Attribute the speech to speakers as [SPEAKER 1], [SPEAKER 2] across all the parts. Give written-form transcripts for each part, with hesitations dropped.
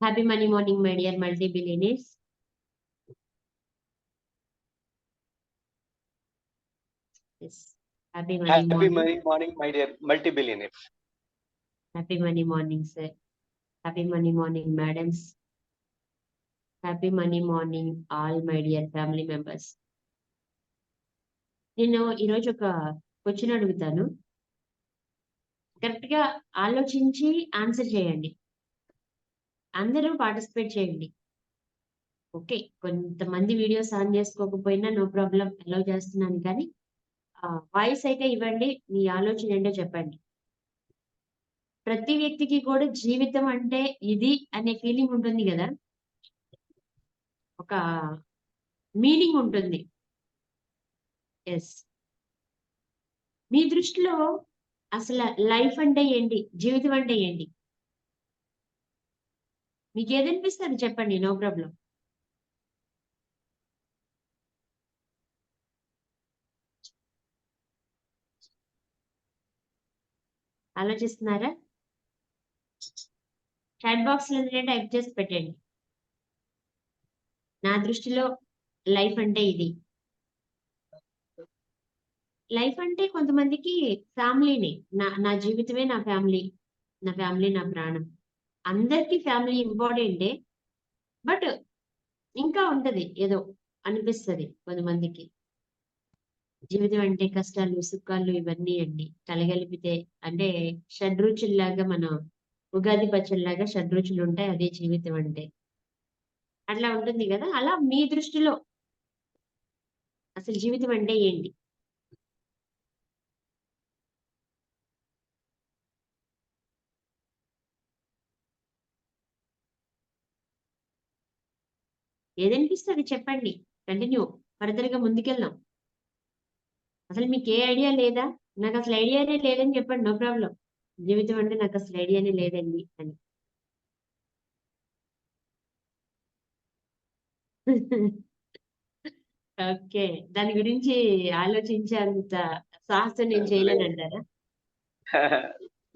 [SPEAKER 1] Happy Money Morning, my dear multi-billionaires. Yes. Happy Money
[SPEAKER 2] Happy
[SPEAKER 1] Morning.
[SPEAKER 2] Money Morning, my dear multi-billionaires.
[SPEAKER 1] Happy Money Morning, sir. Happy Money Morning, madams. Happy Money Morning, all my dear family members. నేను ఈరోజు ఒక question అడుగుతాను. Correct గా ఆలోచించి answer చేయండి. అందరూ participate చేయండి. Okay, కొంతమంది వీడియోస్ ఆన్ చేసుకోకపోయినా నో ప్రాబ్లం, అలౌ చేస్తున్నాను, కానీ వాయిస్ అయితే ఇవ్వండి. మీ ఆలోచన ఏంటో చెప్పండి. ప్రతి వ్యక్తికి కూడా జీవితం అంటే ఇది అనే ఫీలింగ్ ఉంటుంది కదా, ఒక మీనింగ్ ఉంటుంది. ఎస్, మీ దృష్టిలో అసలు లైఫ్ అంటే ఏంటి, జీవితం అంటే ఏంటి? మీకు ఏదనిపిస్తుంది చెప్పండి, నో ప్రాబ్లం. ఆలోచిస్తున్నారా? చాట్ బాక్స్ లో టైప్ చేసి పెట్టండి. నా దృష్టిలో లైఫ్ అంటే ఇది. లైఫ్ అంటే కొంతమందికి ఫ్యామిలీని, నా జీవితమే నా ఫ్యామిలీ, నా ఫ్యామిలీ నా ప్రాణం. అందరికీ ఫ్యామిలీ ఇంపార్టెంటే, బట్ ఇంకా ఉంటది ఏదో అనిపిస్తుంది కొంతమందికి. జీవితం అంటే కష్టాలు సుఖాలు ఇవన్నీ అండి కలగలిపితే, అంటే షడ్రుచుల్లాగా, మన ఉగాది పచ్చడిలాగా షడ్రుచులు ఉంటాయి, అదే జీవితం అంటే. అట్లా ఉంటుంది కదా, అలా మీ దృష్టిలో అసలు జీవితం అంటే ఏంటి? ఏదనిపిస్తుంది చెప్పండి. కంటిన్యూ, ఫర్దర్ గా ముందుకెళ్దాం. అసలు మీకు ఏ ఐడియా లేదా? నాకు అసలు ఐడియానే లేదని చెప్పండి, నో ప్రాబ్లం. జీవితం అంటే నాకు అసలు ఐడియానే లేదండి అని. ఓకే, దాని గురించి ఆలోచించేంత సాహసం నేను చేయలేనంటారా?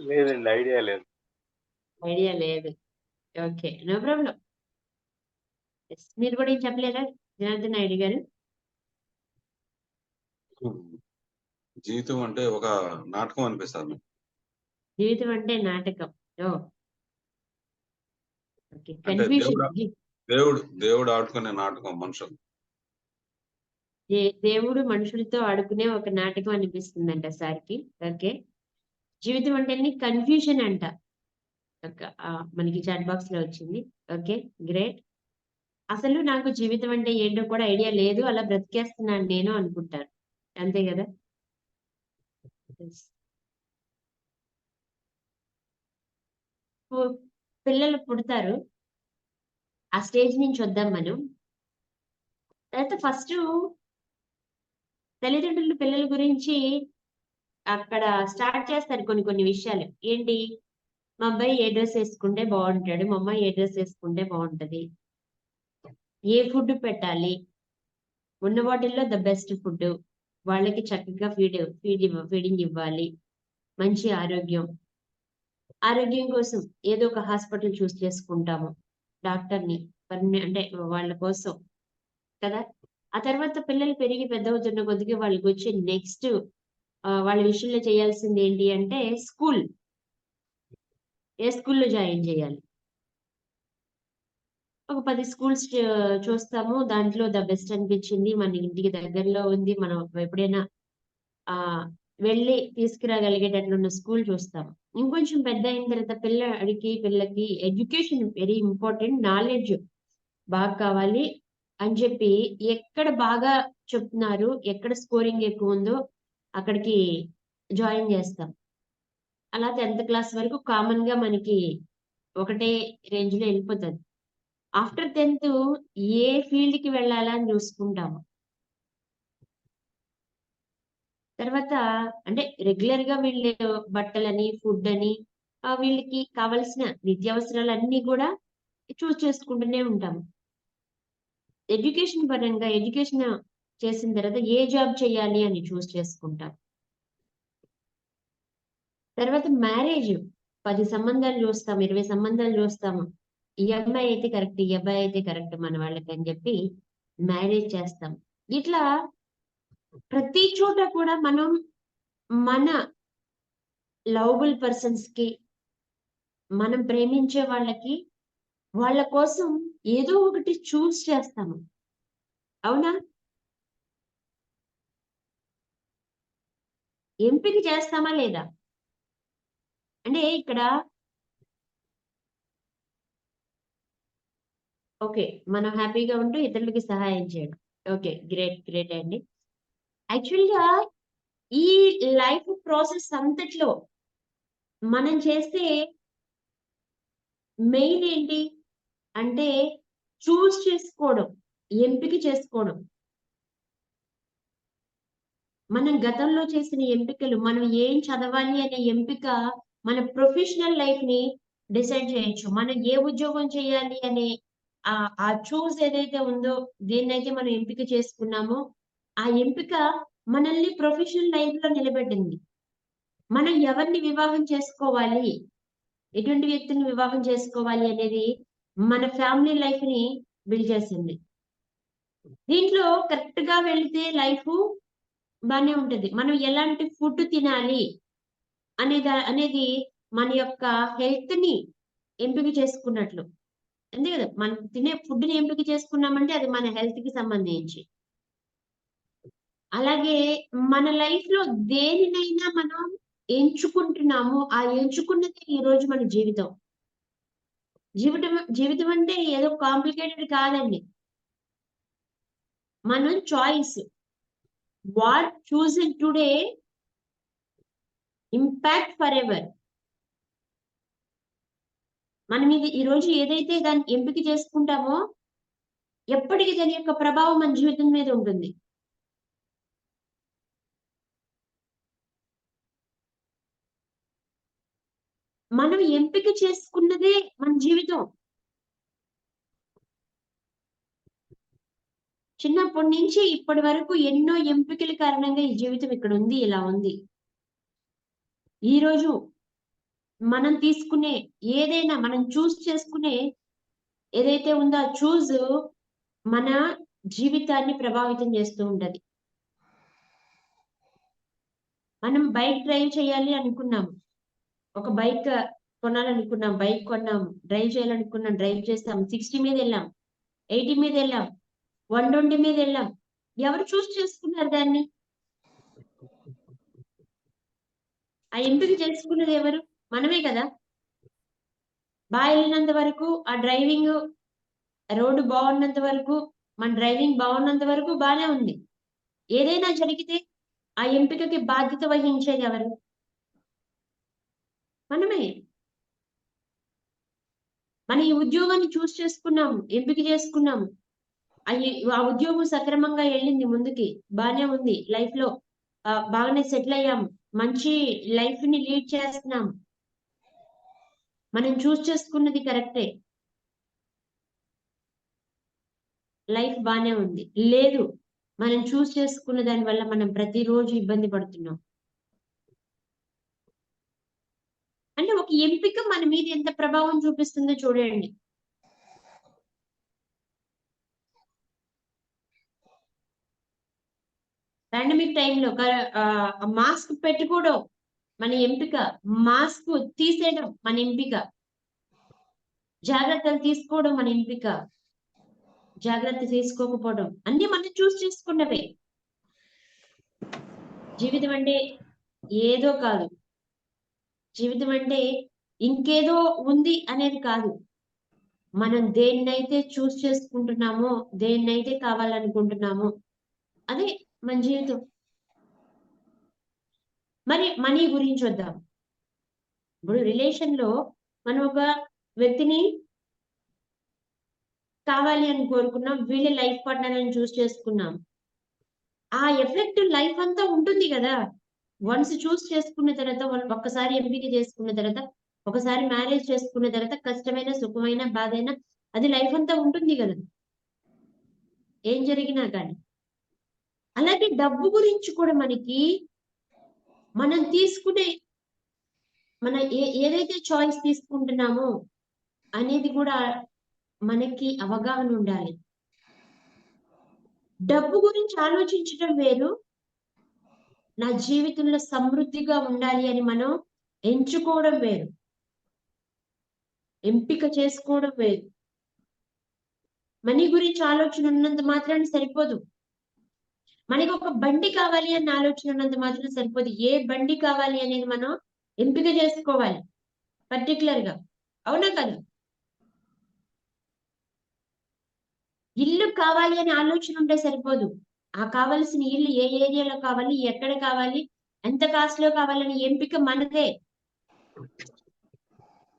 [SPEAKER 2] లేదండి, ఐడియా లేదు.
[SPEAKER 1] ఐడియా లేదు. Okay, no problem. మీరు కూడా ఏం చెప్పలేదా జనార్దన్ నాయుడు గారు?
[SPEAKER 3] జీవితం అంటే ఒక నాటకం అనిపిస్తుంది.
[SPEAKER 1] జీవితం అంటే నాటకం. ఓ ఓకే,
[SPEAKER 3] అంటే
[SPEAKER 1] కన్ఫ్యూజన్.
[SPEAKER 3] దేవుడు ఆడుకునే నాటకం మనుషులు.
[SPEAKER 1] దేవుడు మనుషులతో ఆడుకునే ఒక నాటకం అనిపిస్తుందంట సార్కి. ఓకే, జీవితం అంటే కన్ఫ్యూజన్ అంట. మనకి చాట్ బాక్స్ లో వచ్చింది. Okay, great. అసలు నాకు జీవితం అంటే ఏంటో కూడా ఐడియా లేదు, అలా బ్రతికేస్తున్నాను నేను అనుకుంటాను, అంతే కదా? పిల్లలు పుడతారు, ఆ స్టేజ్ నుంచి వద్దాం మనం. తర్వాత ఫస్ట్ తల్లిదండ్రులు పిల్లల గురించి అక్కడ స్టార్ట్ చేస్తారు కొన్ని కొన్ని విషయాలు. ఏంటి, మా అబ్బాయి ఏ డ్రెస్ వేసుకుంటే బాగుంటాడు, మా అమ్మాయి ఏ డ్రెస్ వేసుకుంటే బాగుంటది, ఏ ఫుడ్ పెట్టాలి, ఉన్న వాటిల్లో ద బెస్ట్ ఫుడ్, వాళ్ళకి చక్కగా ఫీడింగ్ ఇవ్వాలి, మంచి ఆరోగ్యం కోసం ఏదో ఒక హాస్పిటల్ చూస్ చేసుకుంటాము, డాక్టర్ని, అంటే వాళ్ళ కోసం కదా. ఆ తర్వాత పిల్లలు పెరిగి పెద్దవుతున్న కొద్దిగా వాళ్ళకి వచ్చే నెక్స్ట్ వాళ్ళ విషయంలో చేయాల్సింది ఏంటి అంటే స్కూల్, ఏ స్కూల్లో జాయిన్ చేయాలి. ఒక 10 స్కూల్స్ చూస్తాము, దాంట్లో ద బెస్ట్ అనిపించింది, మన ఇంటికి దగ్గరలో ఉంది, మనం ఎప్పుడైనా ఆ వెళ్ళి తీసుకురాగలిగేటట్లున్న స్కూల్ చూస్తాము. ఇంకొంచెం పెద్ద అయిన తర్వాత పిల్లకి ఎడ్యుకేషన్ వెరీ ఇంపార్టెంట్, నాలెడ్జ్ బాగా కావాలి అని చెప్పి ఎక్కడ బాగా చెప్తున్నారు, ఎక్కడ స్కోరింగ్ ఎక్కువ ఉందో అక్కడికి జాయిన్ చేస్తాం. అలా 10th క్లాస్ వరకు కామన్ గా మనకి ఒకటే రేంజ్ లో వెళ్ళిపోతుంది. ఆఫ్టర్ 10th ఏ ఫీల్డ్ కి వెళ్ళాలా అని చూసుకుంటాము. తర్వాత అంటే రెగ్యులర్ గా వీళ్ళు బట్టలని, ఫుడ్ అని, వీళ్ళకి కావలసిన నిత్యావసరాలు అన్ని కూడా చూస్ చేసుకుంటూనే ఉంటాము. ఎడ్యుకేషన్ పరంగా ఎడ్యుకేషన్ చేసిన తర్వాత ఏ జాబ్ చేయాలి అని చూస్ చేసుకుంటాం. తర్వాత మ్యారేజ్, 10 సంబంధాలు చూస్తాము, 20 సంబంధాలు చూస్తాము. ఈ అమ్మాయి అయితే కరెక్ట్, ఈ అబ్బాయి అయితే కరెక్ట్ మన వాళ్ళకి అని చెప్పి మ్యారేజ్ చేస్తాం. ఇట్లా ప్రతి చోట కూడా మనం మన లవబుల్ పర్సన్స్ కి, మనం ప్రేమించే వాళ్ళకి, వాళ్ళ కోసం ఏదో ఒకటి చూస్ చేస్తాము. అవునా? ఎంపిక చేస్తామా లేదా? అంటే ఇక్కడ ఓకే. మనం హ్యాపీగా ఉంటూ ఇతరులకి సహాయం చేయడం. ఓకే. గ్రేట్. గ్రేట్ అండి. యాక్చువల్‌గా ఈ లైఫ్ ప్రాసెస్ అంతట్లో మనం చేసే మెయిన్ ఏంటి? అంటే చూస్ చేసుకోవడం. ఎంపిక చేసుకోవడం. మనం గతంలో చేసిన ఎంపికలు, మనం ఏం చదవాలి అనే ఎంపిక మన ప్రొఫెషనల్ లైఫ్‌ని డిసైడ్ చేయొచ్చు. మనం ఏ ఉద్యోగం చేయాలి అనే ఆ చూస్ ఏదైతే ఉందో, దేన్నైతే మనం ఎంపిక చేసుకున్నామో, ఆ ఎంపిక మనల్ని ప్రొఫెషనల్ లైఫ్‌లో నిలబెట్టింది. మనం ఎవరిని వివాహం చేసుకోవాలి, ఎటువంటి వ్యక్తిని వివాహం చేసుకోవాలి అనేది మన ఫ్యామిలీ లైఫ్‌ని బిల్డ్ చేసింది. దీంట్లో కరెక్ట్‌గా వెళితే లైఫు బానే ఉంటది. మనం ఎలాంటి ఫుడ్ తినాలి అనేది మన యొక్క హెల్త్‌ని ఎంపిక చేసుకున్నట్లు. అంతే కదా! మనం తినే ఫుడ్‌ని ఎంపిక చేసుకున్నామంటే అది మన హెల్త్‌కి సంబంధించి. అలాగే మన లైఫ్‌లో దేనినైనా మనం ఎంచుకుంటున్నామో, ఆ ఎంచుకున్నదే ఈరోజు మన జీవితం. జీవితం జీవితం అంటే ఏదో కాంప్లికేటెడ్ కాదండి. మనం choice. What chosen today impact forever. మనం ఇది ఈరోజు ఏదైతే దాన్ని ఎంపిక చేసుకుంటామో, ఎప్పటికి దాని యొక్క ప్రభావం మన జీవితం మీద ఉంటుంది. మనం ఎంపిక చేసుకున్నదే మన జీవితం. చిన్నప్పటి నుంచి ఇప్పటి వరకు ఎన్నో ఎంపికల కారణంగా ఈ జీవితం ఇక్కడ ఉంది, ఇలా ఉంది. ఈరోజు మనం తీసుకునే ఏదైనా మనం చూస్ చేసుకునే ఏదైతే ఉందో ఆ చూస్ మన జీవితాన్ని ప్రభావితం చేస్తూ ఉంటది. మనం బైక్ డ్రైవ్ చేయాలి అనుకున్నాము. ఒక బైక్ కొనాలనుకున్నాం. బైక్ కొన్నాము. డ్రైవ్ చేయాలనుకున్నాం. డ్రైవ్ చేసాం. 60 మీదెళ్ళాం. 80 మీదెళ్ళాం. 120 మీదెళ్ళాం. ఎవరు చూస్ చేసుకున్నారు దాన్ని? ఆ ఎంపిక చేసుకున్నది ఎవరు? మనమే కదా! ఎళ్ళినంత వరకు ఆ రోడ్డు బావున్నంత వరకు, మన డ్రైవింగ్ బావున్నంత వరకు బానే ఉంది. ఏదైనా జరిగితే ఆ ఎంపికకి బాధ్యత వహించేది ఎవరు? మనమే. మన ఈ ఉద్యోగాన్ని చూస్ చేసుకున్నాము. ఎంపిక చేసుకున్నాము. ఆ ఉద్యోగం సక్రమంగా ఎళ్ళింది ముందుకి. బానే ఉంది. లైఫ్‌లో బాగానే సెటిల్ అయ్యాము. మంచి లైఫ్‌ని లీడ్ చేస్తున్నాము. మనం చూస్ చేసుకున్నది కరెక్టే. లైఫ్ బానే ఉంది. లేదు, మనం చూస్ చేసుకున్న దాని వల్ల మనం ప్రతిరోజు ఇబ్బంది పడుతున్నాం. అంటే ఒక ఎంపిక మన మీద ఎంత ప్రభావం చూపిస్తుందో చూడండి. పాండమిక్ టైమ్‌లో మాస్క్ పెట్టుకోవడం మన ఎంపిక. మాస్క్ తీసేయడం మన ఎంపిక. జాగ్రత్తలు తీసుకోవడం మన ఎంపిక. జాగ్రత్త తీసుకోకపోవడం అన్నీ మనం చూస్ చేసుకున్నవే. జీవితం అంటే ఏదో కాదు. జీవితం అంటే ఇంకేదో ఉంది అనేది కాదు. మనం దేన్నైతే చూస్ చేసుకుంటున్నామో, దేన్నైతే కావాలనుకుంటున్నామో అదే మన జీవితం. మరి మనీ గురించొద్దాం. ఇప్పుడు రిలేషన్‌లో మనం ఒక వ్యక్తిని కావాలి అని కోరుకున్నాం. వీళ్ళే లైఫ్ పార్ట్నర్ అని చూస్ చేసుకున్నాం. ఆ ఎఫెక్ట్ లైఫ్ అంతా ఉంటుంది గదా! వన్స్ చూస్ చేసుకున్న తర్వాత ఒక్కసారి ఎంపిక చేసుకున్న తర్వాత, ఒకసారి మ్యారేజ్ చేసుకున్న తర్వాత కష్టమైన, సుఖమైన, బాధైన అది లైఫ్ అంతా ఉంటుంది గదా! ఏం జరిగినా గాని. అలాగే డబ్బు గురించి కూడా మనకి మనం తీసుకునే మన ఏదైతే చాయిస్ తీసుకుంటున్నామో అనేది కూడా మనకి అవగాహన ఉండాలి. డబ్బు గురించి ఆలోచించడం వేరు, నా జీవితంలో సమృద్ధిగా ఉండాలి అని మనం ఎంచుకోవడం వేరు, ఎంపిక చేసుకోవడం వేరు. మనీ గురించి ఆలోచన ఉన్నంత మాత్రాన సరిపోదు. మనకి ఒక బండి కావాలి అన్న ఆలోచన ఉన్నంత మాత్రం సరిపోదు. ఏ బండి కావాలి అనేది మనం ఎంపిక చేసుకోవాలి పర్టికులర్ గా. అవునా కదా? ఇల్లు కావాలి అనే ఆలోచన ఉంటే సరిపోదు. ఆ కావాల్సిన ఇల్లు ఏ ఏరియాలో కావాలి, ఎక్కడ కావాలి, ఎంత కాస్ట్ లో కావాలనే ఎంపిక మనదే.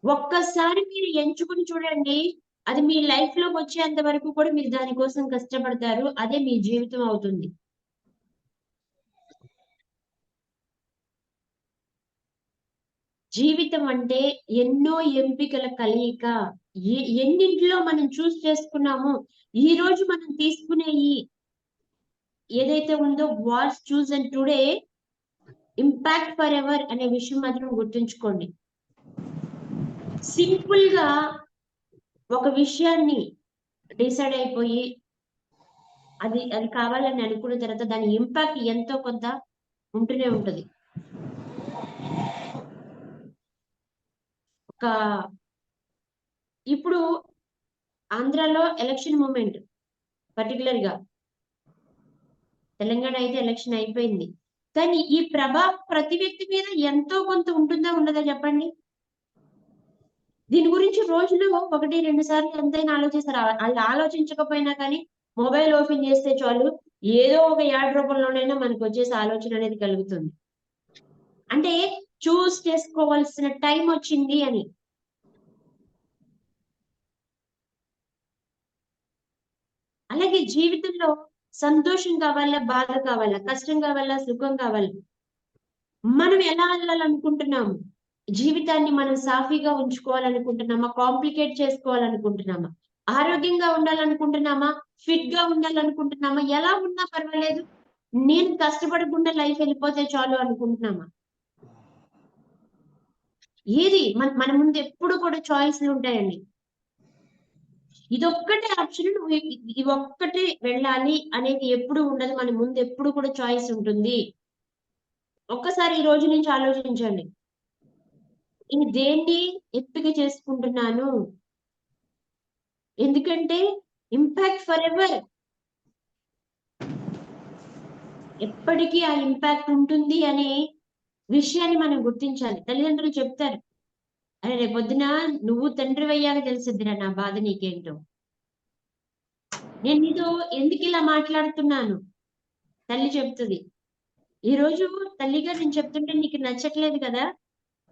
[SPEAKER 1] ఒక్కసారి మీరు ఎంచుకుని చూడండి, అది మీ లైఫ్ లోకి వచ్చేంత వరకు కూడా మీరు దానికోసం కష్టపడతారు. అదే మీ జీవితం అవుతుంది. జీవితం అంటే ఎన్నో ఎంపికల కలయిక. ఎన్నింటిలో మనం చూస్ చేసుకున్నామో, ఈ రోజు మనం తీసుకునే ఈ ఏదైతే ఉందో what's choose and today impact forever అనే విషయం మాత్రం గుర్తుంచుకోండి. సింపుల్ గా ఒక విషయాన్ని డిసైడ్ అయిపోయి అది అది కావాలని అనుకున్న తర్వాత దాని ఇంపాక్ట్ ఎంతో కొంత ఉంటూనే ఉంటది. ఒక ఇప్పుడు ఆంధ్రాలో ఎలక్షన్ మూమెంట్ పర్టికులర్ గా, తెలంగాణ అయితే ఎలక్షన్ అయిపోయింది. కానీ ఈ ప్రభావం ప్రతి వ్యక్తి మీద ఎంతో కొంత ఉంటుందా ఉండదా చెప్పండి? దీని గురించి రోజులో 1-2 సార్లు ఎంతైనా ఆలోచిస్తారు. వాళ్ళు ఆలోచించకపోయినా కానీ మొబైల్ ఓపెన్ చేస్తే చాలు, ఏదో ఒక యాడ్ రూపంలోనైనా మనకు వచ్చేసి ఆలోచన అనేది కలుగుతుంది. అంటే చూస్ చేసుకోవాల్సిన టైం వచ్చింది అని. అలాగే జీవితంలో సంతోషం కావాలా, బాధ కావాలా, కష్టం కావాలా, సుఖం కావాలా, మనం ఎలా వెళ్ళాలనుకుంటున్నాము? జీవితాన్ని మనం సాఫీగా ఉంచుకోవాలనుకుంటున్నామా? కాంప్లికేట్ చేసుకోవాలనుకుంటున్నామా? ఆరోగ్యంగా ఉండాలనుకుంటున్నామా? ఫిట్ గా ఉండాలనుకుంటున్నామా? ఎలా ఉన్నా పర్వాలేదు, నేను కష్టపడకుండా లైఫ్ వెళ్ళిపోతే చాలు అనుకుంటున్నామా? ఏది మన ముందు ఎప్పుడు కూడా చాయిస్లు ఉంటాయండి. ఇదొక్కటే ఆప్షన్, నువ్వు ఇది ఒక్కటే వెళ్ళాలి అనేది ఎప్పుడు ఉండదు. మన ముందు ఎప్పుడు కూడా చాయిస్ ఉంటుంది. ఒక్కసారి ఈ రోజు నుంచి ఆలోచించండి. నేను దేన్ని ఎంపిక చేసుకుంటున్నాను? ఎందుకంటే ఇంపాక్ట్ ఫర్ ఎవర్. ఎప్పటికీ ఆ ఇంపాక్ట్ ఉంటుంది అనే విషయాన్ని మనం గుర్తించాలి. తల్లిదండ్రులు చెప్తారు, అరే రేపొద్దున నువ్వు తండ్రివయ్యాక తెలిసిద్దిరా నా బాధ నీకేంటో. నేను నీతో ఎందుకు ఇలా మాట్లాడుతున్నాను? తల్లి చెప్తుంది. ఈ రోజు తల్లిగా నేను చెప్తుంటే నీకు నచ్చట్లేదు కదా,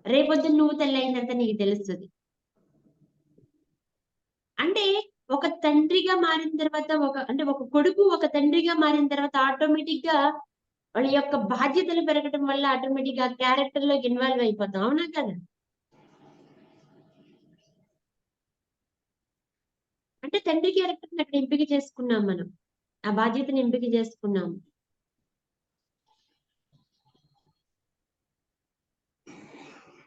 [SPEAKER 1] రేపొద్దున నువ్వు తల్లి అయిన తర్వాత నీకు తెలుస్తుంది. అంటే ఒక తండ్రిగా మారిన తర్వాత ఒక కొడుకు ఒక తండ్రిగా మారిన తర్వాత ఆటోమేటిక్ గా వాళ్ళ యొక్క బాధ్యతలు పెరగడం వల్ల ఆటోమేటిక్ గా క్యారెక్టర్ లోకి ఇన్వాల్వ్ అయిపోతాం. అవునా కదా? అంటే తండ్రి క్యారెక్టర్ అక్కడ ఎంపిక చేసుకున్నాం మనం, ఆ బాధ్యతను ఎంపిక చేసుకున్నాం.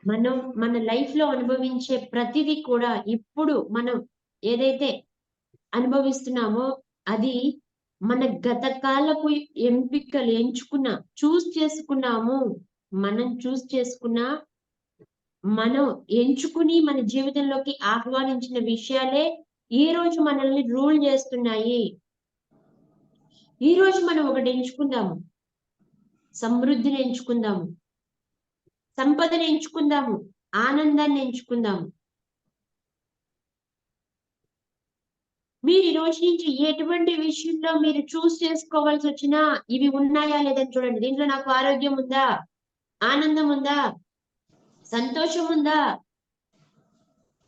[SPEAKER 1] మనం మన లైఫ్ లో అనుభవించే ప్రతిదీ కూడా ఇప్పుడు మనం ఏదైతే అనుభవిస్తున్నామో అది మన గత కాలపు ఎంపికలు చూస్ చేసుకున్నాము. మనం చూస్ చేసుకున్న, మనం ఎంచుకుని మన జీవితంలోకి ఆహ్వానించిన విషయాలే ఈ రోజు మనల్ని రూల్ చేస్తున్నాయి. ఈ రోజు మనం ఒకటి ఎంచుకుందాము, సమృద్ధిని ఎంచుకుందాము, సంపదను ఎంచుకుందాము, ఆనందాన్ని ఎంచుకుందాము. మీరు ఈ రోజు నుంచి ఎటువంటి విషయంలో మీరు చూస్ చేసుకోవాల్సి వచ్చినా ఇవి ఉన్నాయా లేదని చూడండి. దీంట్లో నాకు ఆరోగ్యం ఉందా, ఆనందం ఉందా, సంతోషం ఉందా,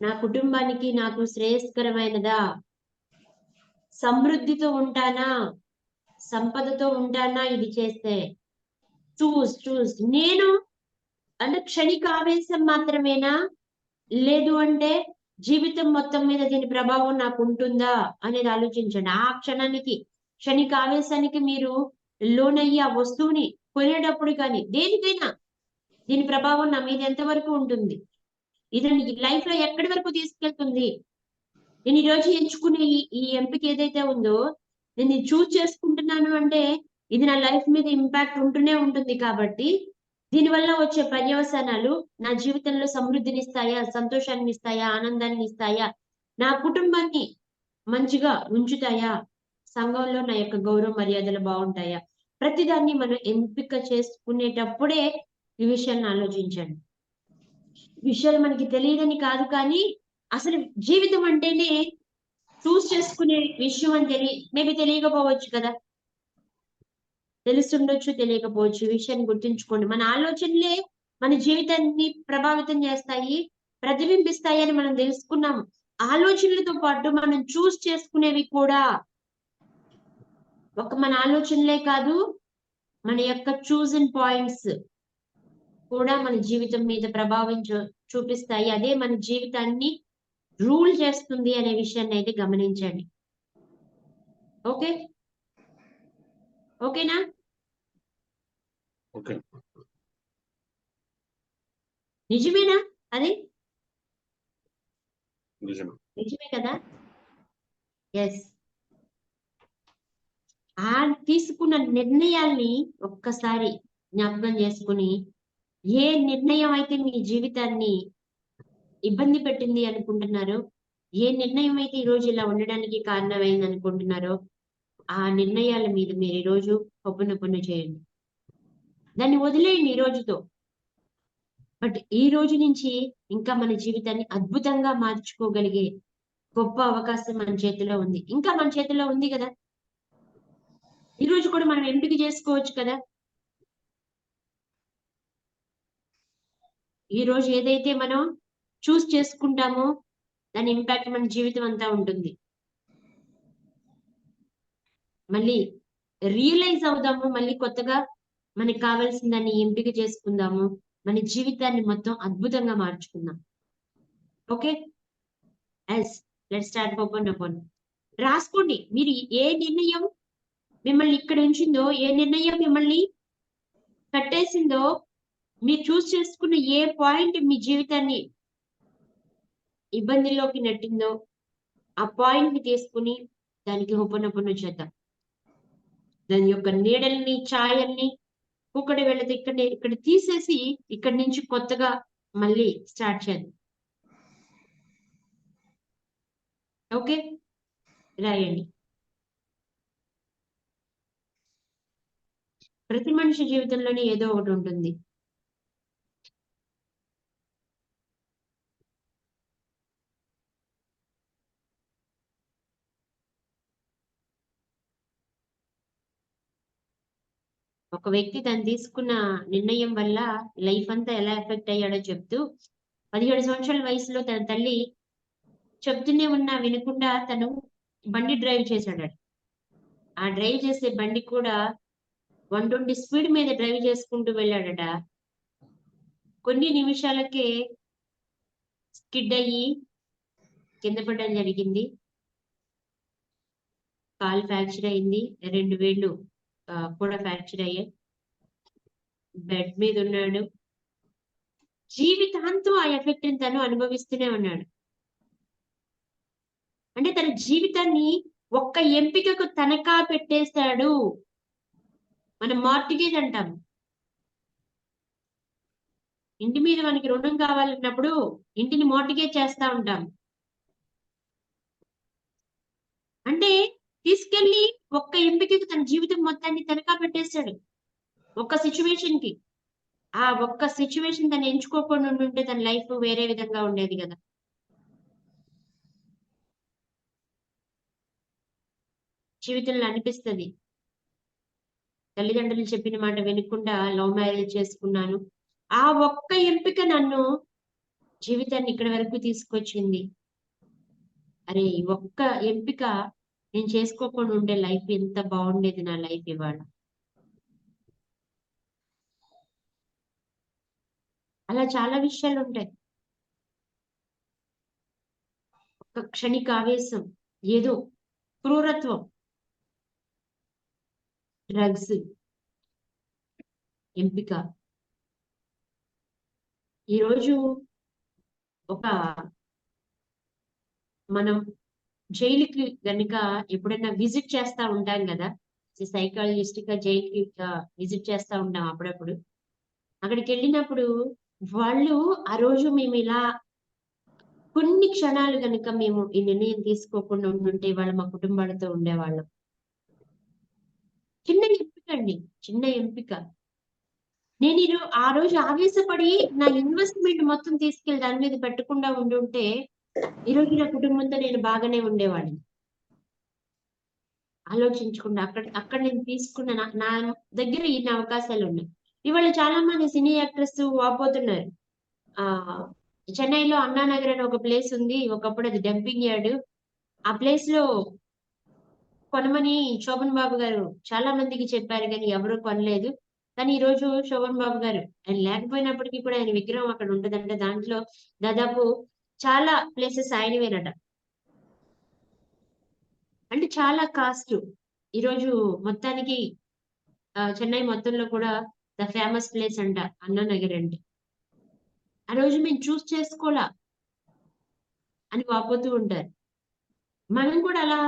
[SPEAKER 1] నా కుటుంబానికి నాకు శ్రేయస్కరమైనదా, సమృద్ధితో ఉంటానా, సంపదతో ఉంటానా ఇది చేస్తే. చూస్ నేను అంటే క్షణిక ఆవేశం మాత్రమేనా, లేదు అంటే జీవితం మొత్తం మీద దీని ప్రభావం నాకు ఉంటుందా అనేది ఆలోచించండి. ఆ క్షణానికి, క్షణిక ఆవేశానికి మీరు లోనయ్యి ఆ వస్తువుని కొనేటప్పుడు కానీ దేనికైనా దీని ప్రభావం నా మీద ఎంతవరకు ఉంటుంది? ఇది లైఫ్ లో ఎక్కడి వరకు తీసుకెళ్తుంది. నేను ఈ రోజు ఎంచుకునే ఈ ఎంపిక ఏదైతే ఉందో, నేను ఇది చూస్ చేసుకుంటున్నాను అంటే ఇది నా లైఫ్ మీద ఇంపాక్ట్ ఉంటూనే ఉంటుంది కాబట్టి, దీనివల్ల వచ్చే పర్యవసానాలు నా జీవితంలో సమృద్ధినిస్తాయా, సంతోషాన్ని ఇస్తాయా, ఆనందాన్ని ఇస్తాయా, నా కుటుంబాన్ని మంచిగా ఉంచుతాయా, సంఘంలో నా యొక్క గౌరవ మర్యాదలు బాగుంటాయా, ప్రతిదాన్ని మనం ఎంపిక చేసుకునేటప్పుడే ఈ విషయాన్ని ఆలోచించండి. విషయాలు మనకి తెలియదని కాదు కానీ, అసలు జీవితం అంటేనే చూస్ చేసుకునే విషయం అని మేబీ తెలియకపోవచ్చు కదా. తెలుసుండొచ్చు, తెలియకపోవచ్చు. ఈ విషయాన్ని గుర్తుంచుకోండి. మన ఆలోచనలే మన జీవితాన్ని ప్రభావితం చేస్తాయి, ప్రతిబింబిస్తాయి అని మనం తెలుసుకున్నాము. ఆలోచనలతో పాటు మనం చూస్ చేసుకునేవి కూడా మన ఆలోచనలే కాదు, మన యొక్క చూజన్ పాయింట్స్ కూడా మన జీవితం మీద ప్రభావం చూపిస్తాయి. అదే మన జీవితాన్ని రూల్ చేస్తుంది అనే విషయాన్ని అయితే గమనించండి. ఓకే, ఓకేనా?
[SPEAKER 3] ఓకే.
[SPEAKER 1] నిజమేనా అది?
[SPEAKER 3] నిజమే
[SPEAKER 1] కదా. ఎస్. ఆ తీసుకున్న నిర్ణయాల్ని ఒక్కసారి జ్ఞాపకం చేసుకుని, ఏ నిర్ణయం అయితే మీ జీవితాన్ని ఇబ్బంది పెట్టింది అనుకుంటున్నారో, ఏ నిర్ణయం అయితే ఈ రోజు ఇలా ఉండడానికి కారణమైంది అనుకుంటున్నారో, ఆ నిర్ణయాల మీద మీరు ఈ రోజు హొప్పున చేయండి. దాన్ని వదిలేయండి ఈ రోజుతో. బట్ ఈ రోజు నుంచి ఇంకా మన జీవితాన్ని అద్భుతంగా మార్చుకోగలిగే గొప్ప అవకాశం మన చేతిలో ఉంది. ఇంకా మన చేతిలో ఉంది కదా. ఈ రోజు కూడా మనం ఎంపిక చేసుకోవచ్చు కదా. ఈ రోజు ఏదైతే మనం చూస్ చేసుకుంటామో దాని ఇంపాక్ట్ మన జీవితం అంతా ఉంటుంది. మళ్ళీ రియలైజ్ అవుదాము, మళ్ళీ కొత్తగా మనకి కావాల్సిన దాన్ని ఎంపిక చేసుకుందాము, మన జీవితాన్ని మొత్తం అద్భుతంగా మార్చుకుందాం. Okay, yes, let's start open. రాసుకోండి. మీరు ఏ నిర్ణయం మిమ్మల్ని ఇక్కడ ఉంచిందో, ఏ నిర్ణయం మిమ్మల్ని కట్టేసిందో, మీరు చూస్ చేసుకున్న ఏ పాయింట్ మీ జీవితాన్ని ఇబ్బందిలోకి నెట్టిందో, ఆ పాయింట్ ని తీసుకుని దానికి ఓపెన్ చేద్దాం. దాని యొక్క నీడల్ని, ఛాయల్ని ఒకటి వెళ్ళదు ఇక్కడ తీసేసి ఇక్కడి నుంచి కొత్తగా మళ్ళీ స్టార్ట్ చేద్దాం. ఓకే, రాయండి. ప్రతి మనిషి జీవితంలోనే ఏదో ఒకటి ఉంటుంది. ఒక వ్యక్తి తను తీసుకున్న నిర్ణయం వల్ల లైఫ్ అంతా ఎలా ఎఫెక్ట్ అయ్యాడో చెప్తూ, 17 సంవత్సరాల వయసులో తన తల్లి చెప్తూనే ఉన్నా వినకుండా తను బండి డ్రైవ్ చేశాడు. ఆ డ్రైవ్ చేసే బండి కూడా 120 స్పీడ్ మీద డ్రైవ్ చేసుకుంటూ వెళ్ళాడట. కొన్ని నిమిషాలకే స్కిడ్ అయ్యి కింద పడడం జరిగింది. కాలు ఫ్రాక్చర్ అయింది, 2 వేళ్ళు కూడా ఫ్రాక్చర్ అయ్యాయి. బెడ్ మీద ఉన్నాడు. జీవితాంతం ఆ ఎఫెక్ట్ ని తను అనుభవిస్తూనే ఉన్నాడు. అంటే తన జీవితాన్ని ఒక్క ఎంపికకు తనఖా పెట్టేశాడు. మనం మార్టిగేజ్ అంటాం. ఇంటి మీద మనకి రుణం కావాలన్నప్పుడు ఇంటిని మార్టిగేజ్ చేస్తా ఉంటాం. అంటే తీసుకెళ్లి ఒక్క ఎంపికకు తన జీవితం మొత్తాన్ని తనఖా పెట్టేశాడు. ఒక్క సిచ్యువేషన్ కి. ఆ ఒక్క సిచ్యువేషన్ తను ఎంచుకోకుండా ఉంటే తన లైఫ్ వేరే విధంగా ఉండేది కదా. జీవితంలో అనిపిస్తుంది, తల్లిదండ్రులు చెప్పిన మాట వినకుండా లవ్ మ్యారేజ్ చేసుకున్నాను. ఆ ఒక్క ఎంపిక నన్ను జీవితాన్ని ఇక్కడ వరకు తీసుకొచ్చింది. అరే, ఈ ఒక్క ఎంపిక నేను చేసుకోకుండా ఉండే లైఫ్ ఎంత బాగుండేది నా లైఫ్ ఇవాళ. అలా చాలా విషయాలు ఉంటాయి. ఒక క్షణిక ఆవేశం, ఏదో క్రూరత్వం, డ్రగ్స్, ఎంపిక. ఈరోజు ఒక మనం జైలుకి గనుక ఎప్పుడైనా విజిట్ చేస్తా ఉంటాం కదా, సైకాలజిస్ట్ గా జైలుకి విజిట్ చేస్తా ఉంటాం అప్పుడప్పుడు. అక్కడికి వెళ్ళినప్పుడు వాళ్ళు ఆ రోజు మేము ఇలా కొన్ని క్షణాలు గనుక మేము ఈ నిర్ణయం తీసుకోకుండా ఉండుంటే వాళ్ళు మా కుటుంబాలతో ఉండేవాళ్ళం. చిన్న ఎంపిక అండి, చిన్న ఎంపిక. నేను ఆ రోజు ఆవేశపడి నా ఇన్వెస్ట్మెంట్ మొత్తం తీసుకెళ్లి దాని మీద పెట్టకుండా ఉండుంటే ఈ రోజు నా కుటుంబంతో నేను బాగానే ఉండేవాడిని. ఆలోచించకుండా అక్కడ నేను తీసుకున్న నా దగ్గర ఇన్ని అవకాశాలు ఉన్నాయి. ఇవాళ చాలా మంది సినీ యాక్టర్స్ వాపోతున్నారు. ఆ చెన్నైలో అన్నానగర్ అని ఒక ప్లేస్ ఉంది. ఒకప్పుడు అది డంపింగ్ యార్డ్. ఆ ప్లేస్ లో కొనమని శోభన్ బాబు గారు చాలా మందికి చెప్పారు కానీ ఎవరు కొనలేదు. కానీ ఈ రోజు శోభన్ బాబు గారు ఆయన లేకపోయినప్పటికీ కూడా ఆయన విగ్రహం అక్కడ ఉంటదంట. దాంట్లో దాదాపు చాలా ప్లేసెస్ ఆయనవేనట. అంటే చాలా కాస్ట్. ఈరోజు మొత్తానికి చెన్నై మొత్తంలో కూడా ద ఫేమస్ ప్లేస్ అంట అన్నానగర్ అంటే. ఆ రోజు మేము చూస్ చేసుకోలా అని వాపోతూ ఉంటారు. మనం కూడా అలా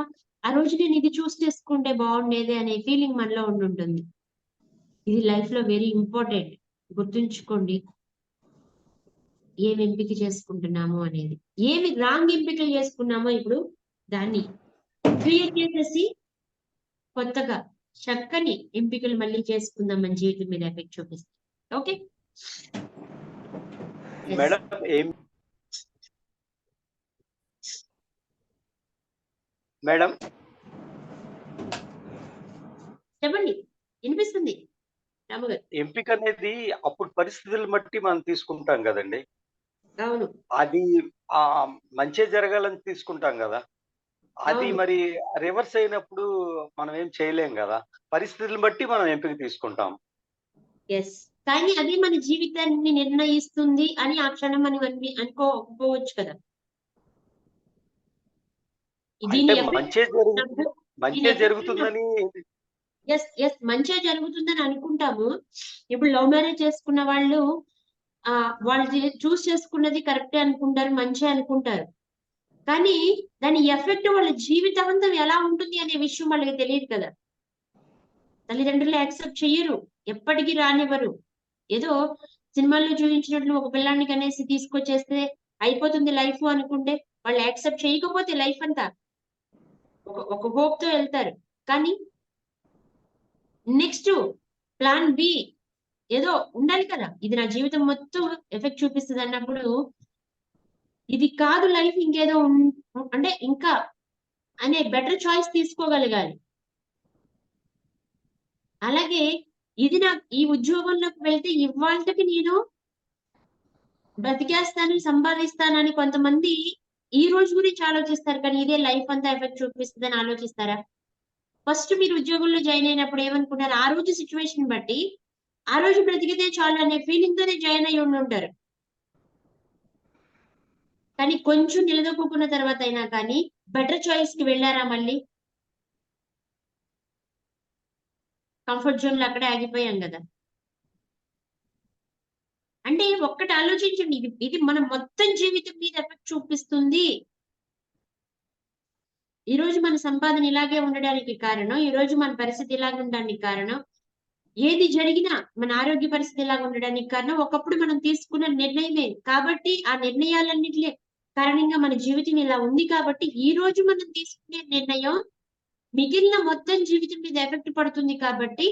[SPEAKER 1] ఆ రోజు నేను ఇది చూస్ చేసుకుంటే బాగుండేది అనే ఫీలింగ్ మనలో ఉండుంటుంది. ఇది లైఫ్ లో వెరీ ఇంపార్టెంట్. గుర్తుంచుకోండి. ఏమి ఎంపిక చేసుకుంటున్నాము అనేది. ఏమి రాంగ్ ఎంపికలు చేసుకున్నామో ఇప్పుడు దాన్ని క్లియర్ చేసేసి కొత్తగా చక్కని ఎంపికలు మళ్ళీ చేసుకుందాం, మన జీవితం మీద ఎఫెక్ట్ చూపిస్తాం. ఓకే
[SPEAKER 2] మేడం ఏం మేడం
[SPEAKER 1] చెప్పండి, వినిపిస్తుంది రాము గారు.
[SPEAKER 2] ఎంపిక అనేది అప్పుడు పరిస్థితులను బట్టి మనం తీసుకుంటాం కదండి.
[SPEAKER 1] అవును,
[SPEAKER 2] అది ఆ మంచే జరగాలని తీసుకుంటాం కదా. అది
[SPEAKER 1] అవును.
[SPEAKER 2] మరి రివర్స్ అయినప్పుడు మనం ఏం చేయలేం కదా. పరిస్థితులను బట్టి మనం ఎంపిక తీసుకుంటాం.
[SPEAKER 1] ఎస్. కానీ అది మన జీవితాన్ని నిర్ణయిస్తుంది అని ఆ క్షణం మనం అనుకోవచ్చు కదా.
[SPEAKER 2] అంటే
[SPEAKER 1] దీని ఎఫెక్ట్ దీని
[SPEAKER 2] మంచే
[SPEAKER 1] ఎఫెక్ట్
[SPEAKER 2] జరుగుతుందని
[SPEAKER 1] ఎస్ మంచిగా జరుగుతుందని అనుకుంటాము. ఇప్పుడు లవ్ మ్యారేజ్ చేసుకున్న వాళ్ళు వాళ్ళు చూస్ చేసుకున్నది కరెక్టే అనుకుంటారు, మంచి అనుకుంటారు. కానీ దాని ఎఫెక్ట్ వాళ్ళ జీవితాంతం ఎలా ఉంటుంది అనే విషయం వాళ్ళకి తెలియదు కదా. తల్లిదండ్రులు యాక్సెప్ట్ చెయ్యరు, ఎప్పటికీ రానివ్వరు. ఏదో సినిమాల్లో చూపించినట్లు ఒక పిల్లాన్ని కనేసి తీసుకొచ్చేస్తే అయిపోతుంది లైఫ్ అనుకుంటే వాళ్ళు యాక్సెప్ట్ చేయకపోతే లైఫ్ అంతా ఒక హోప్ తో వెళ్తారు. కానీ నెక్స్ట్ ప్లాన్ బి ఏదో ఉండాలి కదా. ఇది నా జీవితం మొత్తం ఎఫెక్ట్ చూపిస్తుంది అన్నప్పుడు ఇది కాదు లైఫ్, ఇంకేదో అంటే ఇంకా అనే బెటర్ చాయిస్ తీసుకోగలగాలి. అలాగే ఇది ఈ ఉద్యోగంలోకి వెళ్తే ఇవాళకి నేను బ్రతికేస్తాను, సంపాదిస్తానని కొంతమంది ఈ రోజు గురించి ఆలోచిస్తారు. కానీ ఇదే లైఫ్ అంతా ఎఫెక్ట్ చూపిస్తుందని ఆలోచిస్తారా? ఫస్ట్ మీరు ఉద్యోగంలో జాయిన్ అయినప్పుడు ఏమనుకున్నారు? ఆ రోజు సిచ్యువేషన్ బట్టి ఆ రోజు బ్రతికితే చాలు అనే ఫీలింగ్ తోనే జాయిన్ అయ్యి ఉంటారు. కానీ కొంచెం నిలదొక్కున్న తర్వాత అయినా కానీ బెటర్ చాయిస్ కి వెళ్ళారా? మళ్ళీ కంఫర్ట్ జోన్ లో అక్కడే ఆగిపోయాం కదా. అంటే ఒక్కటి ఆలోచించండి, ఇది మన మొత్తం జీవితం మీద ఎఫెక్ట్ చూపిస్తుంది. ఈ రోజు మన సంపాదన ఇలాగే ఉండడానికి కారణం, ఈ రోజు మన పరిస్థితి ఇలాగ ఉండడానికి కారణం, ఏది జరిగినా మన ఆరోగ్య పరిస్థితి ఇలాగ ఉండడానికి కారణం ఒకప్పుడు మనం తీసుకున్న నిర్ణయమే. కాబట్టి ఆ నిర్ణయాలన్నిటిలే కారణంగా మన జీవితం ఇలా ఉంది. కాబట్టి ఈ రోజు మనం తీసుకునే నిర్ణయం మిగిలిన మొత్తం జీవితం మీద ఎఫెక్ట్ పడుతుంది. కాబట్టి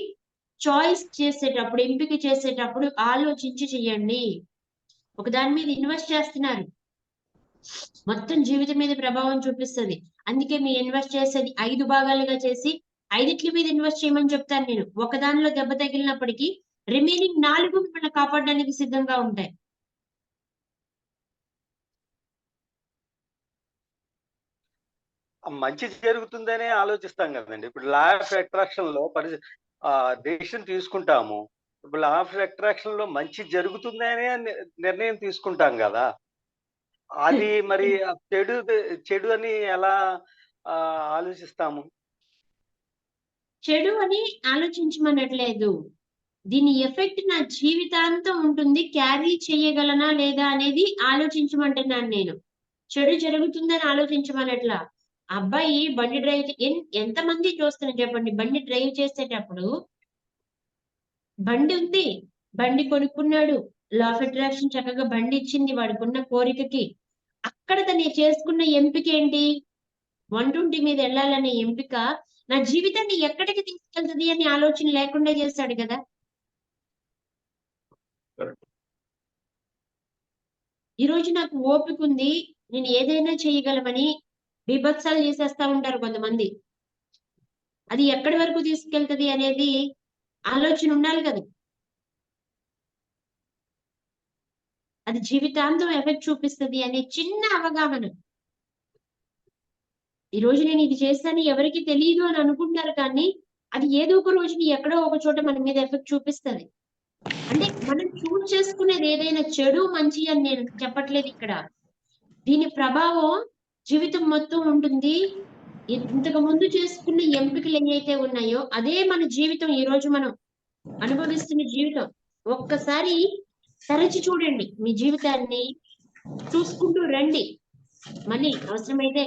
[SPEAKER 1] చాయిస్ చేసేటప్పుడు, ఎంపిక చేసేటప్పుడు ఆలోచించి చెయ్యండి. ఒక దాని మీద ఇన్వెస్ట్ చేస్తున్నారు, మొత్తం జీవితం మీద ప్రభావం చూపిస్తుంది. అందుకే మీ ఇన్వెస్ట్ చేసేది 5 భాగాలుగా చేసి 5 మీద ఇన్వెస్ట్ చేయమని చెప్తాను నేను. ఒక దానిలో దెబ్బ తగిలినప్పటికీ రిమైనింగ్ 4 మిమ్మల్ని కాపాడడానికి సిద్ధంగా ఉంటాయి.
[SPEAKER 2] మంచి జరుగుతుందనే ఆలోచిస్తాం కదండి. ఇప్పుడు లా ఆఫ్ అట్రాక్షన్ లో డెసిషన్ తీసుకుంటాము. ఇప్పుడు లా ఆఫ్ అట్రాక్షన్ లో మంచి జరుగుతుందనే నిర్ణయం తీసుకుంటాం కదా. అది మరి చెడు అని ఎలా ఆలోచిస్తాము?
[SPEAKER 1] చెడు అని ఆలోచించమనట్లేదు. దీని ఎఫెక్ట్ నా జీవితాంతం ఉంటుంది, క్యారీ చేయగలనా లేదా అనేది ఆలోచించమంటున్నాను నేను. చెడు జరుగుతుందని ఆలోచించమనట్లా. అబ్బాయి బండి డ్రైవ్ ఎంతమంది చూస్తున్నారు చెప్పండి. బండి డ్రైవ్ చేసేటప్పుడు బండి ఉంది, బండి కొనుక్కున్నాడు, లా ఆఫ్ అట్రాక్షన్ చక్కగా బండి ఇచ్చింది వాడికున్న కోరికకి. అక్కడ తను చేసుకున్న ఎంపిక ఏంటి? 120 మీద వెళ్ళాలనే ఎంపిక నా జీవితాన్ని ఎక్కడికి తీసుకెళ్తుంది అని ఆలోచన లేకుండా చేశాడు కదా.
[SPEAKER 3] కరెక్ట్.
[SPEAKER 1] ఈ రోజు నాకు ఓపిక ఉంది, నేను ఏదైనా చేయగలమని బీభత్సాలు చేసేస్తా ఉంటారు కొంతమంది. అది ఎక్కడి వరకు తీసుకెళ్తది అనేది ఆలోచన ఉండాలి కదా. అది జీవితాంతం ఎఫెక్ట్ చూపిస్తది అనే చిన్న అవగాహన. ఈ రోజు నేను ఇది చేస్తాను ఎవరికి తెలియదు అని అనుకుంటారు, కానీ అది ఏదో ఒక రోజుని ఎక్కడో ఒక చోట మన మీద ఎఫెక్ట్ చూపిస్తది. అంటే మనం చూస్ చేసుకునేది ఏదైనా చెడు మంచి అని నేను చెప్పట్లేదు ఇక్కడ. దీని ప్రభావం జీవితం మొత్తం ఉంటుంది. ఇంతకు ముందు చేసుకున్న ఎంపికలు ఏవైతే ఉన్నాయో అదే మన జీవితం. ఈ రోజు మనం అనుభవిస్తున్న జీవితం. ఒక్కసారి తరచి చూడండి మీ జీవితాన్ని, చూసుకుంటూ రండి. మళ్ళీ అవసరమైతే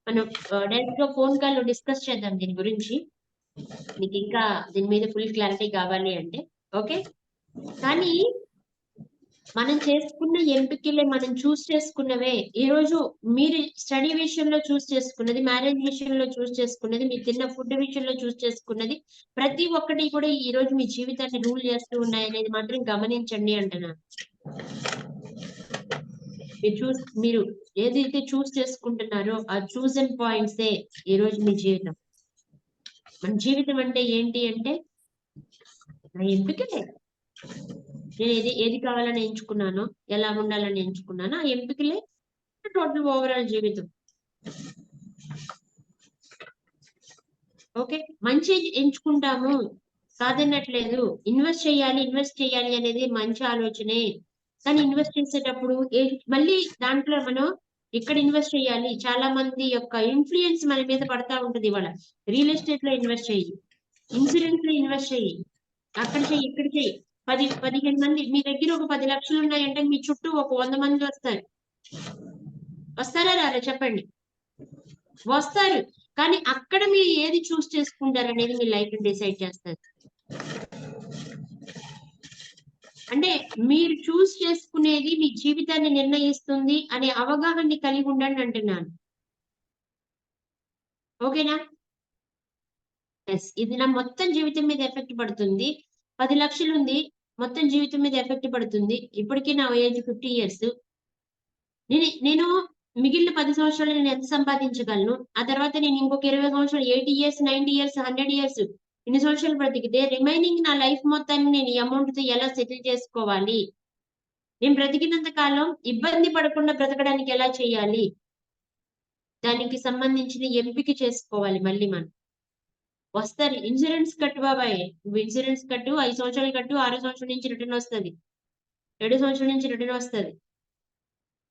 [SPEAKER 1] మనం డైరెక్ట్ గా ఫోన్ కాల్ లో డిస్కస్ చేద్దాం దీని గురించి. మీకు ఇంకా దీని మీద ఫుల్ క్లారిటీ కావాలి అంటే ఓకే. కానీ మనం చేసుకున్న ఎంపికలే, మనం చూస్ చేసుకున్నవే. ఈ రోజు మీరు స్టడీ విషయంలో చూస్ చేసుకున్నది, మ్యారేజ్ విషయంలో చూస్ చేసుకున్నది, మీరు తిన్న ఫుడ్ విషయంలో చూస్ చేసుకున్నది, ప్రతి ఒక్కటి కూడా ఈ రోజు మీ జీవితాన్ని రూల్ చేస్తూ ఉన్నాయనేది మాత్రం గమనించండి అంటున్నాను. మీరు ఏదైతే చూస్ చేసుకుంటున్నారో ఆ చూజన్ పాయింట్సే ఈ రోజు మీ జీవితం. మన జీవితం అంటే ఏంటి అంటే నా ఎంపికలే. నేను ఏది కావాలని ఎంచుకున్నానో, ఎలా ఉండాలని ఎంచుకున్నానో ఆ ఎంపికలే టోటల్ ఓవరాల్ జీవితం. ఓకే, మంచి ఎంచుకుంటాము కాదన్నట్లేదు. ఇన్వెస్ట్ చేయాలి అనేది మంచి ఆలోచనే. కానీ ఇన్వెస్ట్ చేసేటప్పుడు మళ్ళీ దాంట్లో మనం ఇక్కడ ఇన్వెస్ట్ చేయాలి. చాలా మంది యొక్క ఇన్ఫ్లుయెన్స్ మన మీద పడతా ఉంటుంది. ఇవాళ రియల్ ఎస్టేట్ లో ఇన్వెస్ట్ చేయి, ఇన్సూరెన్స్ లో ఇన్వెస్ట్ చేయి, అక్కడ చెయ్యి, ఇక్కడ చెయ్యి. 10-15 మంది మీ దగ్గర ఒక 10 లక్షలు ఉన్నాయంటే మీ చుట్టూ ఒక 100 మంది వస్తారు. వస్తారా రారా చెప్పండి? వస్తారు. కానీ అక్కడ మీరు ఏది చూస్ చేసుకుంటారు అనేది మీ లైఫ్ డిసైడ్ చేస్తారు. అంటే మీరు చూస్ చేసుకునేది మీ జీవితాన్ని నిర్ణయిస్తుంది అనే అవగాహన కలిగి ఉండండి అంటున్నాను. ఓకేనా? ఎస్, ఇది నా మొత్తం జీవితం మీద ఎఫెక్ట్ పడుతుంది. 10 లక్షలు ఉంది, మొత్తం జీవితం మీద ఎఫెక్ట్ పడుతుంది. ఇప్పటికీ నా ఏజ్ 50 years. నేను మిగిలిన 10 సంవత్సరాలు నేను ఎంత సంపాదించగలను? ఆ తర్వాత నేను ఇంకొక 20 సంవత్సరాలు 80 years, 90 years, 100 years ఇన్ని సంవత్సరాలు బ్రతికితే రిమైనింగ్ నా లైఫ్ మొత్తాన్ని నేను ఈ అమౌంట్ తో ఎలా సెటిల్ చేసుకోవాలి? నేను బ్రతికినంత కాలం ఇబ్బంది పడకుండా బ్రతకడానికి ఎలా చేయాలి? దానికి సంబంధించిన ఎంపిక చేసుకోవాలి. మళ్ళీ మనం వస్తారు. ఇన్సూరెన్స్ కట్టు బాబాయ్, నువ్వు ఇన్సూరెన్స్ కట్టు, 5 సంవత్సరాలు కట్టు, 6 సంవత్సరం నుంచి రిటర్న్ వస్తుంది, 7 సంవత్సరం నుంచి రిటర్న్ వస్తుంది.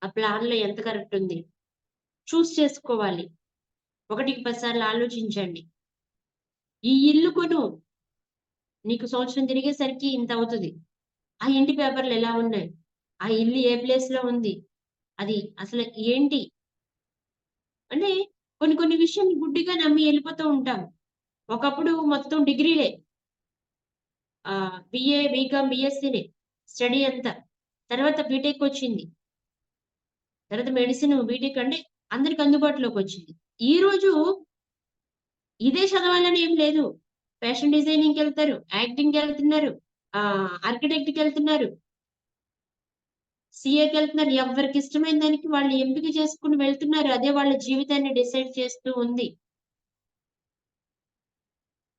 [SPEAKER 1] ఆ ప్లాన్ లో ఎంత కరెక్ట్ ఉంది చూస్ చేసుకోవాలి. 1కి 10 సార్లు ఆలోచించండి. ఈ ఇల్లు కొను, నీకు సంవత్సరం తిరిగేసరికి ఇంత అవుతుంది. ఆ ఇంటి పేపర్లు ఎలా ఉన్నాయి, ఆ ఇల్లు ఏ ప్లేస్ లో ఉంది, అది అసలు ఏంటి అంటే కొన్ని విషయాన్ని గుడ్డిగా నమ్మి వెళ్ళిపోతూ ఉంటాం. ఒకప్పుడు మొత్తం డిగ్రీలే, బిఏ, బీకామ్, బిఎస్సీనే స్టడీ అంతా. తర్వాత బీటెక్ వచ్చింది, తర్వాత మెడిసిన్, బీటెక్ అంటే అందరికి అందుబాటులోకి వచ్చింది. ఈ రోజు ఇదే చదవాలని ఏం లేదు. ఫ్యాషన్ డిజైనింగ్కి వెళ్తారు, యాక్టింగ్కి వెళ్తున్నారు, ఆర్కిటెక్ట్కి వెళ్తున్నారు, సిఏకి వెళ్తున్నారు. ఎవరికి ఇష్టమైన దానికి వాళ్ళు ఎంపిక చేసుకుని వెళ్తున్నారు. అదే వాళ్ళ జీవితాన్ని డిసైడ్ చేస్తూ ఉంది.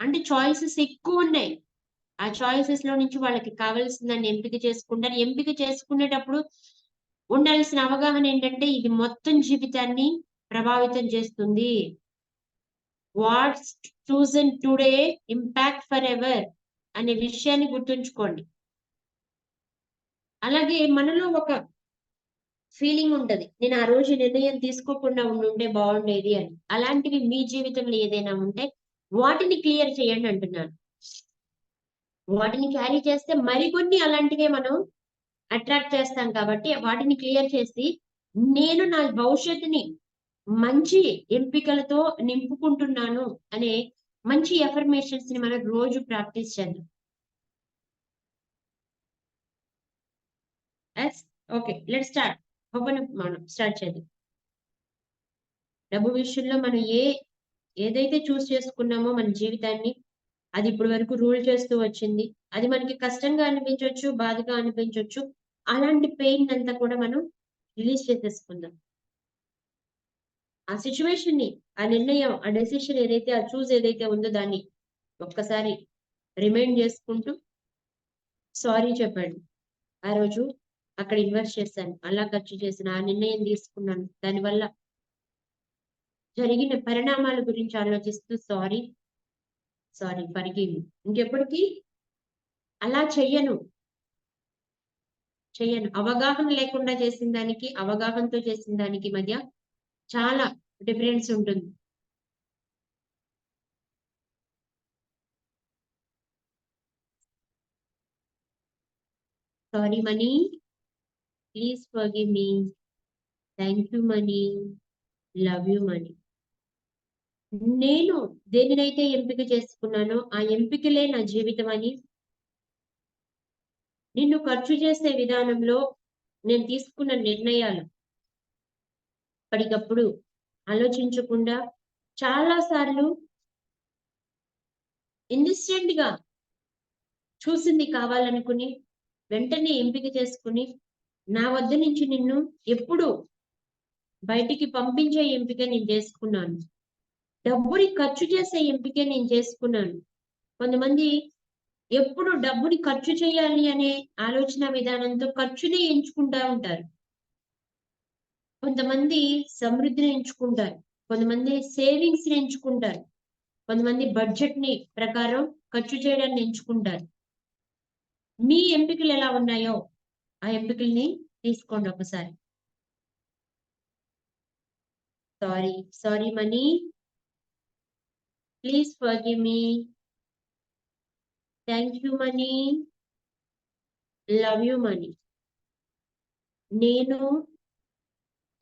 [SPEAKER 1] అంటే చాయిసెస్ ఎక్కువ ఉన్నాయి. ఆ చాయిసెస్ లో నుంచి వాళ్ళకి కావాల్సిన దాన్ని ఎంపిక చేసుకుంటారు. ఎంపిక చేసుకునేటప్పుడు ఉండాల్సిన అవగాహన ఏంటంటే ఇది మొత్తం జీవితాన్ని ప్రభావితం చేస్తుంది. What's chosen today impact forever అనే విషయాన్ని గుర్తుంచుకోండి. అలాగే మనలో ఒక ఫీలింగ్ ఉంటది, నేను ఆ రోజు నిర్ణయం తీసుకోకుండా ఉండుంటే బాగుండేది అని. అలాంటివి మీ జీవితంలో ఏదైనా ఉంటే వాటిని క్లియర్ చేయండి అంటున్నాను. వాటిని క్యారీ చేస్తే మరికొన్ని అలాంటివే మనం అట్రాక్ట్ చేస్తాం కాబట్టి వాటిని క్లియర్ చేసి నేను నా భవిష్యత్తుని మంచి ఎంపికలతో నింపుకుంటున్నాను అనే మంచి ఎఫర్మేషన్స్ ని మనం రోజు ప్రాక్టీస్ చేద్దాం. Okay, let start. మనం స్టార్ట్ చేద్దాం. డబ్బు విషయంలో మనం ఏదైతే చూస్ చేసుకున్నామో మన జీవితాన్ని, అది ఇప్పటి వరకు రూల్ చేస్తూ వచ్చింది. అది మనకి కష్టంగా అనిపించవచ్చు, బాధగా అనిపించవచ్చు. అలాంటి పెయిన్ అంతా కూడా మనం రిలీజ్ చేసేసుకుందాం. ఆ సిచ్యువేషన్ ని, ఆ నిర్ణయం, ఆ డెసిషన్ ఏదైతే, ఆ చూస్ ఏదైతే ఉందో దాన్ని ఒక్కసారి రిమైండ్ చేసుకుంటూ సారీ చెప్పండి. ఆ రోజు అక్కడ ఇన్వెస్ట్ చేశాను, అలా ఖర్చు చేశాను, ఆ నిర్ణయం తీసుకున్నాను, దానివల్ల జరిగిన పరిణామాల గురించి ఆలోచిస్తూ సారీ ఫర్గివ్ మీ. ఇంకెప్పటికీ అలా చెయ్యను. అవగాహన లేకుండా చేసిన దానికి, అవగాహనతో చేసిన దానికి మధ్య చాలా డిఫరెన్స్ ఉంటుంది. Sorry money, please forgive me. Thank you money, love you money. నేను దేనినైతే ఎంపిక చేసుకున్నానో ఆ ఎంపికలే నా జీవితం అని, నిన్ను ఖర్చు చేసే విధానంలో నేను తీసుకున్న నిర్ణయాలు అప్పటికప్పుడు ఆలోచించకుండా చాలా సార్లు ఇన్స్టెంట్ గా చూసింది కావాలనుకుని వెంటనే ఎంపిక చేసుకుని నా వద్ద నుంచి నిన్ను ఎప్పుడు బయటికి పంపించే ఎంపిక నేను చేసుకున్నాను. డబ్బుని ఖర్చు చేసే ఎంపిక నేను చేసుకున్నాను. కొంతమంది ఎప్పుడు డబ్బుని ఖర్చు చేయాలి అనే ఆలోచన విధానంతో ఖర్చుని ఎంచుకుంటా ఉంటారు. కొంతమంది సమృద్ధిని ఎంచుకుంటారు, కొంతమంది సేవింగ్స్ ని ఎంచుకుంటారు, కొంతమంది బడ్జెట్ ని ప్రకారం ఖర్చు చేయడాన్ని ఎంచుకుంటారు. మీ ఎంపికలు ఎలా ఉన్నాయో ఆ ఎంపికల్ని తీసుకోండి ఒకసారి. Sorry money, please forgive me. Thank you money, love you money. నేను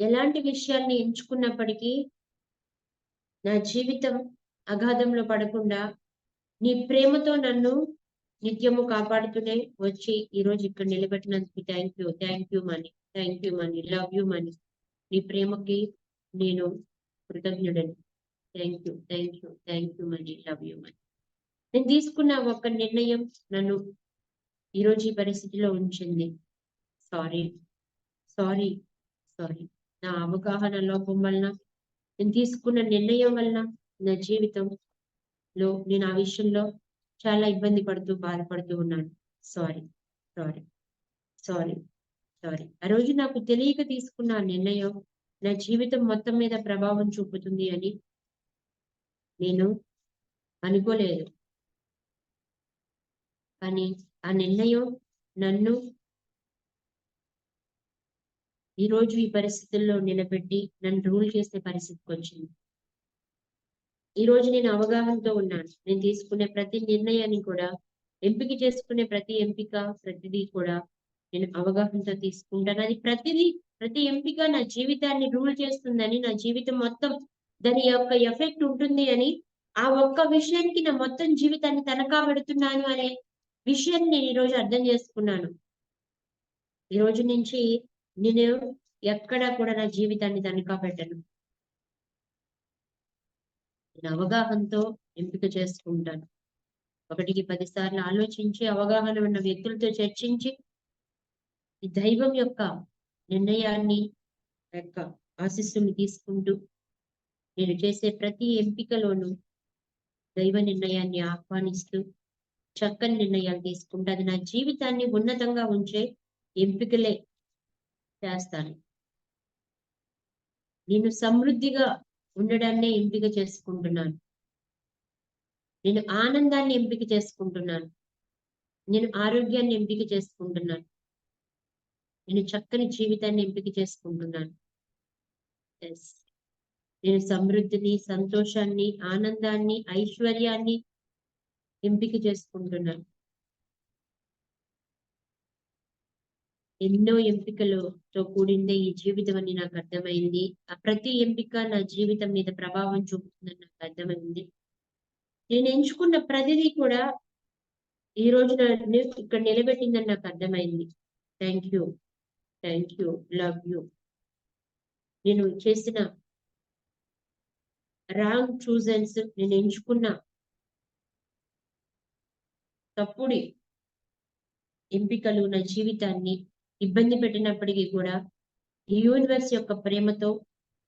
[SPEAKER 1] ఎలాంటి విషయాన్ని ఎంచుకున్నప్పటికీ నా జీవితం అగాధంలో పడకుండా నీ ప్రేమతో నన్ను నిత్యము కాపాడుతూనే వచ్చి ఈరోజు ఇక్కడ నిలబెట్టినందుకు thank you money, love you money. నీ ప్రేమకి నేను కృతజ్ఞుడని. Thank you money, love you money. నేను తీసుకున్న ఒక నిర్ణయం నన్ను ఈరోజు ఈ పరిస్థితిలో ఉంచింది. సారీ. నా అవగాహన లోపం వలన, నేను తీసుకున్న నిర్ణయం వలన నా జీవితంలో నేను ఆ విషయంలో చాలా ఇబ్బంది పడుతూ బాధపడుతూ ఉన్నాను. సారీ. ఆ రోజు నాకు తెలియక తీసుకున్న ఆ నిర్ణయం నా జీవితం మొత్తం మీద ప్రభావం చూపుతుంది అని నేను అనుకోలేదు. కానీ ఆ నిర్ణయం నన్ను ఈరోజు ఈ పరిస్థితుల్లో నిలబెట్టి నన్ను రూల్ చేసే పరిస్థితికి వచ్చింది. ఈరోజు నేను అవగాహనతో ఉన్నాను. నేను తీసుకునే ప్రతి నిర్ణయాన్ని కూడా, ఎంపిక చేసుకునే ప్రతి ఎంపిక, ప్రతిదీ కూడా నేను అవగాహనతో తీసుకుంటాను. అది ప్రతి ఎంపిక నా జీవితాన్ని రూల్ చేస్తుందని, నా జీవితం మొత్తం దాని యొక్క ఎఫెక్ట్ ఉంటుంది అని, ఆ ఒక్క విషయానికి నా మొత్తం జీవితాన్ని తనఖా పెడుతున్నాను అనే విషయాన్ని నేను ఈరోజు అర్థం చేసుకున్నాను. ఈ రోజు నుంచి నేను ఎక్కడా కూడా నా జీవితాన్ని తనఖా పెట్టను. నేను అవగాహనతో ఎంపిక చేసుకుంటాను. 1కి 10 సార్లు ఆలోచించి, అవగాహన ఉన్న వ్యక్తులతో చర్చించి, ఈ దైవం యొక్క నిర్ణయాన్ని, యొక్క ఆశీస్సుని తీసుకుంటూ నేను చేసే ప్రతి ఎంపికలోనూ దైవ నిర్ణయాన్ని ఆహ్వానిస్తూ చక్కని నిర్ణయాలు తీసుకుంటూ అది నా జీవితాన్ని ఉన్నతంగా ఉంచే ఎంపికలే చేస్తాను. నేను సమృద్ధిగా ఉండడాన్ని ఎంపిక చేసుకుంటున్నాను. నేను ఆనందాన్ని ఎంపిక చేసుకుంటున్నాను. నేను ఆరోగ్యాన్ని ఎంపిక చేసుకుంటున్నాను. నేను చక్కని జీవితాన్ని ఎంపిక చేసుకుంటున్నాను. నేను సమృద్ధిని, సంతోషాన్ని, ఆనందాన్ని, ఐశ్వర్యాన్ని ఎంపిక చేసుకుంటున్నాను. ఎన్నో ఎంపికలతో కూడిందే ఈ జీవితం అని నాకు అర్థమైంది. ఆ ప్రతి ఎంపిక నా జీవితం మీద ప్రభావం చూపుతుందని నాకు అర్థమైంది. నేను ఎంచుకున్న ప్రతిదీ కూడా ఈ రోజు నన్ను ఇక్కడ నిలబెట్టిందని నాకు అర్థమైంది. Thank you. Thank you. Love you. నేను చేసిన రాంగ్ చూజన్స్, నేను ఎంచుకున్న తప్పుడు ఎంపికలు నా జీవితాన్ని ఇబ్బంది పెట్టినప్పటికీ కూడా ఈ యూనివర్స్ యొక్క ప్రేమతో,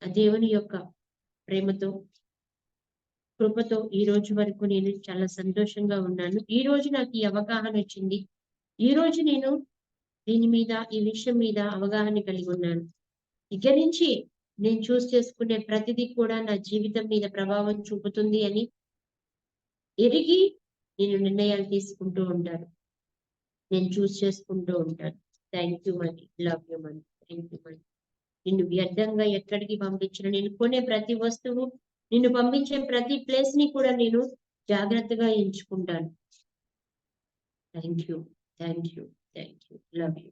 [SPEAKER 1] ఆ దేవుని యొక్క ప్రేమతో, కృపతో ఈ రోజు వరకు నేను చాలా సంతోషంగా ఉన్నాను. ఈ రోజు నాకు ఈ అవగాహన వచ్చింది. ఈ రోజు నేను దీని మీద, ఈ విషయం మీద అవగాహన కలిగి ఉన్నాను. ఇక నుంచి నేను చేసుకునే ప్రతిదీ కూడా నా జీవితం మీద ప్రభావం చూపుతుంది అని ఎరిగి నేను నిర్ణయాలు తీసుకుంటూ ఉంటాను. నేను చేసుకుంటూ ఉంటాను. Thank you money. Love you money. Thank you money. నిన్ను వ్యర్థంగా ఎక్కడికి పంపించిన, నేను కొనే ప్రతి వస్తువు, నిన్ను పంపించే ప్రతి ప్లేస్ ని కూడా నేను జాగ్రత్తగా ఎంచుకుంటాను. Thank you. Thank you. Thank you. Love you.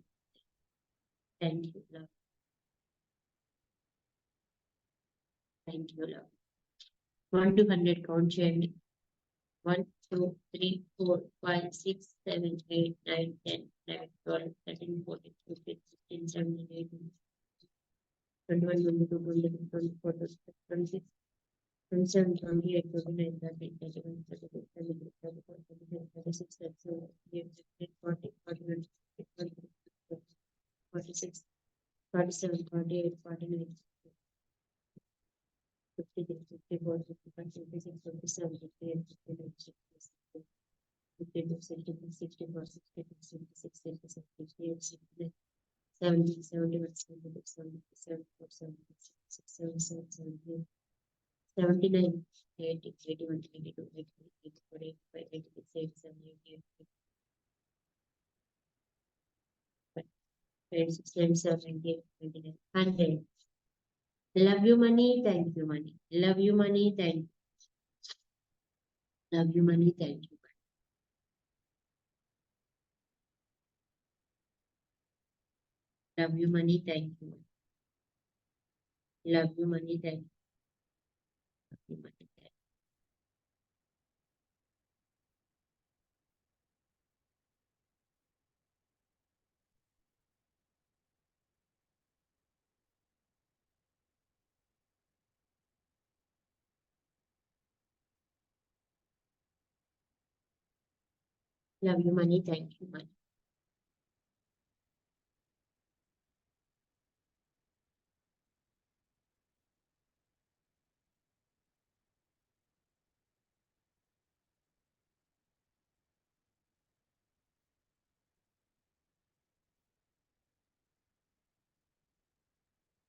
[SPEAKER 1] Thank you. Love. Thank you. Love. 1 to 100 count చేయండి. 1, 2, 3, 4, 5, 6, 7, 8, 9, 10, 11, 12, 13, 14, 15, 16, 17, 18, 21, 22, 23, 24, 25, 26, 27, 28, 29, 30, 31, 32, 33, 34, 35, 36, 37, 38, 40, 41, 42, 46, 47, 48, 49, 53, 54, 55, 56, 57, 58, 59, 60, 62, 63, 64, 65, 66, 67, 68, 69, 70, 71, 72, 73, 74, 76, 77, 78, 79, 80, 81, 82, 83, 84, 85, 86, 87, 88, 86, 97, 98, 99, 100. Love you money, thank you money. Love you money, thank you. Love you money, thank you. Love you money, thank you. Love you money, thank you. Love you money, thank you. Love you money, thank you money.